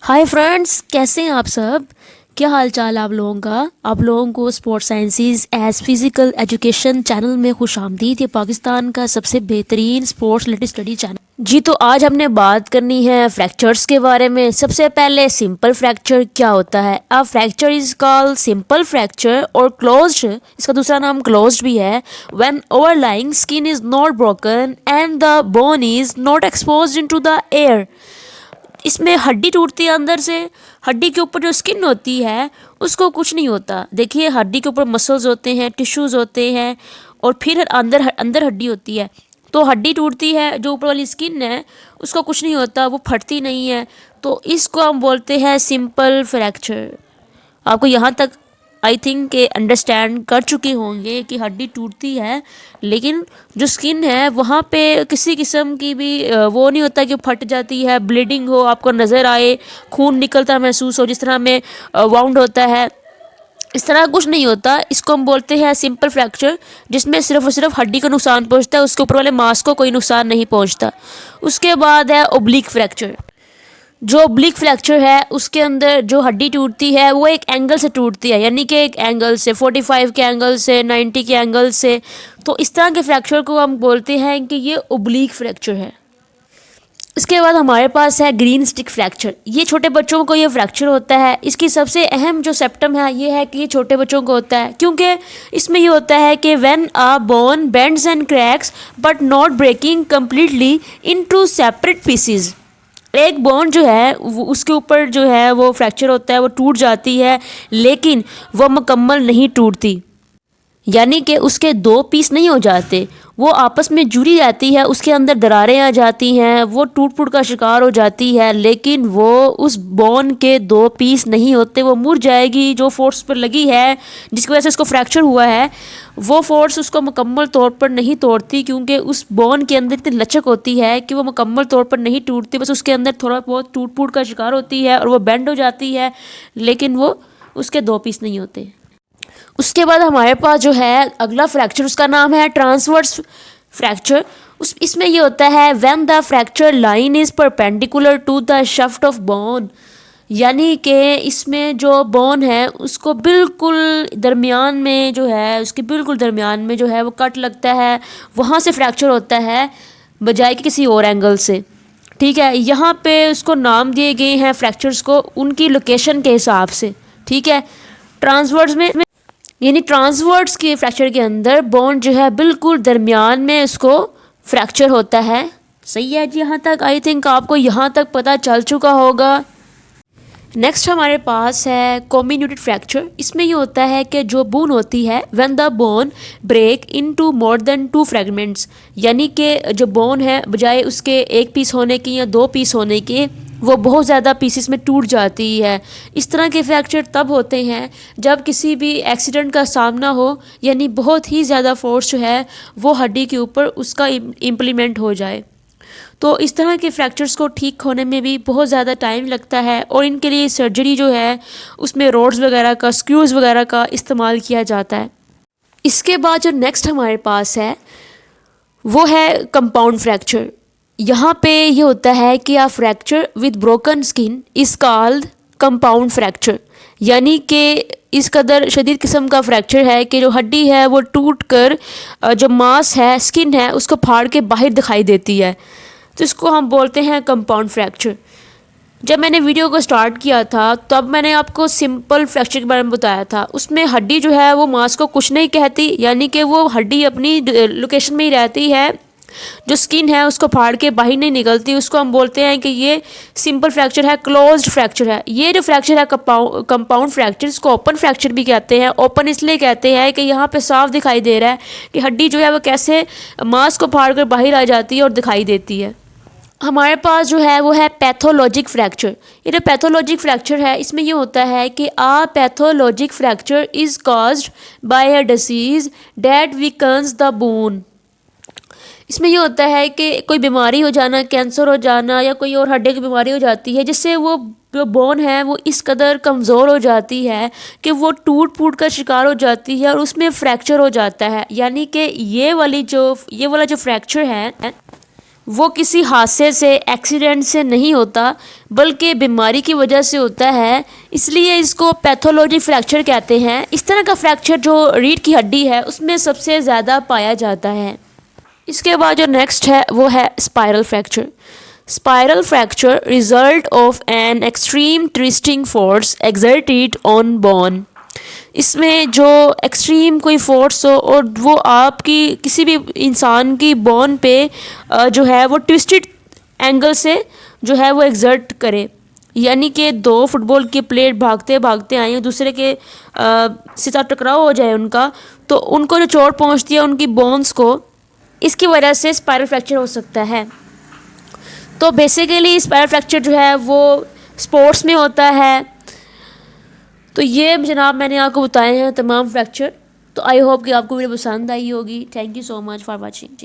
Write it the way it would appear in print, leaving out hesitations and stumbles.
Hi friends, कैसे हैं आप सब। क्या हाल चाल आप लोगों का। आप लोगों को sports sciences as physical education channel में खुशामदीद। ये पाकिस्तान का सबसे बेहतरीन स्पोर्ट्स रिलेटेड स्टडी चैनल जी। तो आज हमने बात करनी है फ्रैक्चर्स के बारे में। सबसे पहले सिंपल फ्रैक्चर क्या होता है। A fracture is called simple fracture और क्लोज्ड, इसका दूसरा नाम क्लोज्ड भी है, when overlying skin is not broken and the bone is not exposed into the air. इसमें हड्डी टूटती है अंदर से, हड्डी के ऊपर जो स्किन होती है उसको कुछ नहीं होता। देखिए, हड्डी के ऊपर मसल्स होते हैं, टिश्यूज़ होते हैं और फिर अंदर अंदर हड्डी होती है। तो हड्डी टूटती है, जो ऊपर वाली स्किन है उसको कुछ नहीं होता, वो फटती नहीं है। तो इसको हम बोलते हैं सिंपल फ्रैक्चर। आपको यहाँ तक आई थिंक के अंडरस्टैंड कर चुके होंगे कि हड्डी टूटती है, लेकिन जो स्किन है वहाँ पे किसी किस्म की भी वो नहीं होता कि फट जाती है, ब्लीडिंग हो, आपको नज़र आए, खून निकलता महसूस हो, जिस तरह में वाउंड होता है, इस तरह कुछ नहीं होता। इसको हम बोलते हैं सिंपल फ्रैक्चर, जिसमें सिर्फ और सिर्फ हड्डी को नुकसान पहुँचता है, उसके ऊपर वाले मांस को कोई नुकसान नहीं पहुँचता। उसके बाद है ओब्लिक फ्रैक्चर। जो ओब्लिक फ्रैक्चर है उसके अंदर जो हड्डी टूटती है वो एक एंगल से टूटती है, यानी कि एक एंगल से 45 के एंगल से, 90 के एंगल से। तो इस तरह के फ्रैक्चर को हम बोलते हैं कि ये ओब्लिक फ्रैक्चर है। इसके बाद हमारे पास है ग्रीन स्टिक फ्रैक्चर। ये छोटे बच्चों को ये फ्रैक्चर होता है। इसकी सबसे अहम जो सिम्टम है ये है कि ये छोटे बच्चों को होता है, क्योंकि इसमें ये होता है कि when a bone bends and cracks but not breaking completely into separate pieces. एक बोन जो है उसके ऊपर जो है वो फ्रैक्चर होता है, वो टूट जाती है, लेकिन वो मुकम्मल नहीं टूटती, यानी कि उसके दो पीस नहीं हो जाते, वो आपस में जुड़ी रहती है, उसके अंदर दरारें आ जाती हैं, वो टूट फूट का शिकार हो जाती है, लेकिन वो उस बोन के दो पीस नहीं होते, वो मुड़ जाएगी। जो फोर्स पर लगी है जिसकी वजह से उसको फ्रैक्चर हुआ है, वो फोर्स उसको मुकम्मल तौर पर नहीं तोड़ती, क्योंकि उस बोन के अंदर इतनी लचक होती है कि वो मुकम्मल तौर पर नहीं टूटती, बस उसके अंदर थोड़ा बहुत टूट फूट का शिकार होती है और वो बेंड हो जाती है, लेकिन वो उसके दो पीस नहीं होते। उसके बाद हमारे पास जो है अगला फ्रैक्चर, उसका नाम है ट्रांसवर्स फ्रैक्चर। इसमें ये होता है when the fracture line is perpendicular to the shaft of bone, यानी कि इसमें जो बोन है उसको बिल्कुल दरमियान में जो है, उसके बिल्कुल दरमियान में जो है वो कट लगता है, वहाँ से फ्रैक्चर होता है बजाय कि किसी और एंगल से। ठीक है, यहाँ पे उसको नाम दिए गए हैं फ्रैक्चर्स को उनकी लोकेशन के हिसाब से। ठीक है, ट्रांसवर्स में यानी ट्रांसवर्स के फ्रैक्चर के अंदर बोन जो है बिल्कुल दरमियान में उसको फ्रैक्चर होता है। सही है जी, यहाँ तक आई थिंक आपको यहाँ तक पता चल चुका होगा। नेक्स्ट हमारे पास है कॉम्बिन्यूटेड फ्रैक्चर। इसमें ये होता है कि जो बोन होती है when the bone break into more than 2 fragments, यानी कि जो बोन है बजाय उसके एक पीस होने की या 2 पीस होने के वो बहुत ज़्यादा पीसेस में टूट जाती है। इस तरह के फ्रैक्चर तब होते हैं जब किसी भी एक्सीडेंट का सामना हो, यानी बहुत ही ज़्यादा फोर्स जो है वो हड्डी के ऊपर उसका इम्प्लीमेंट हो जाए। तो इस तरह के फ्रैक्चर्स को ठीक होने में भी बहुत ज़्यादा टाइम लगता है और इनके लिए सर्जरी जो है उसमें रोड्स वगैरह का, स्क्रूज़ वगैरह का इस्तेमाल किया जाता है। इसके बाद जो नेक्स्ट हमारे पास है वो है कंपाउंड फ्रैक्चर। यहाँ पे ये होता है कि a fracture with broken skin is called compound fracture, यानी कि इस कदर शदीद किस्म का फ्रैक्चर है कि जो हड्डी है वो टूट कर जो मांस है, स्किन है, उसको फाड़ के बाहर दिखाई देती है। तो इसको हम बोलते हैं कंपाउंड फ्रैक्चर। जब मैंने वीडियो को स्टार्ट किया था तब मैंने आपको सिंपल फ्रैक्चर के बारे में बताया था। उसमें हड्डी जो है वो मांस को कुछ नहीं कहती, यानी कि वो हड्डी अपनी लोकेशन में ही रहती है, जो स्किन है उसको फाड़ के बाहर नहीं निकलती। उसको हम बोलते हैं कि ये सिंपल फ्रैक्चर है, क्लोज्ड फ्रैक्चर है। ये जो फ्रैक्चर है कंपाउंड फ्रैक्चर, इसको ओपन फ्रैक्चर भी कहते हैं। ओपन इसलिए कहते हैं कि यहाँ पे साफ दिखाई दे रहा है कि हड्डी जो है वो कैसे मांस को फाड़ कर बाहर आ जाती है और दिखाई देती है। हमारे पास जो है वो है पैथोलॉजिक फ्रैक्चर। ये जो पैथोलॉजिक फ्रैक्चर है इसमें ये होता है कि a pathologic fracture is caused by a disease that weakens the bone. इसमें ये होता है कि कोई बीमारी हो जाना, कैंसर हो जाना या कोई और हड्डी की बीमारी हो जाती है, जिससे वो जो बोन है वो इस कदर कमज़ोर हो जाती है कि वो टूट फूट का शिकार हो जाती है और उसमें फ्रैक्चर हो जाता है। यानी कि ये वाला जो फ्रैक्चर है वो किसी हादसे से, एक्सीडेंट से नहीं होता, बल्कि बीमारी की वजह से होता है, इसलिए इसको पैथोलॉजी फ्रैक्चर कहते हैं। इस तरह का फ्रैक्चर जो रीढ़ की हड्डी है उसमें सबसे ज़्यादा पाया जाता है। इसके बाद जो नेक्स्ट है वो है spiral fracture. Spiral fracture result of an extreme twisting force exerted on bone. इसमें जो एक्सट्रीम कोई फोर्स हो और वो आपकी किसी भी इंसान की बोन पे जो है वो ट्विस्टेड एंगल से जो है वो एक्सर्ट करे, यानी कि दो फुटबॉल के प्लेयर भागते भागते आए दूसरे के से साथ टकराव हो जाए उनका, तो उनको जो चोट पहुंचती है उनकी बोन्स को, इसकी वजह से स्पाइरल फ्रैक्चर हो सकता है। तो बेसिकली स्पाइरल फ्रैक्चर जो है वो स्पोर्ट्स में होता है। तो ये जनाब मैंने आपको बताए हैं तमाम फ्रैक्चर। तो आई होप कि आपको वीडियो पसंद आई होगी। Thank you so much for watching.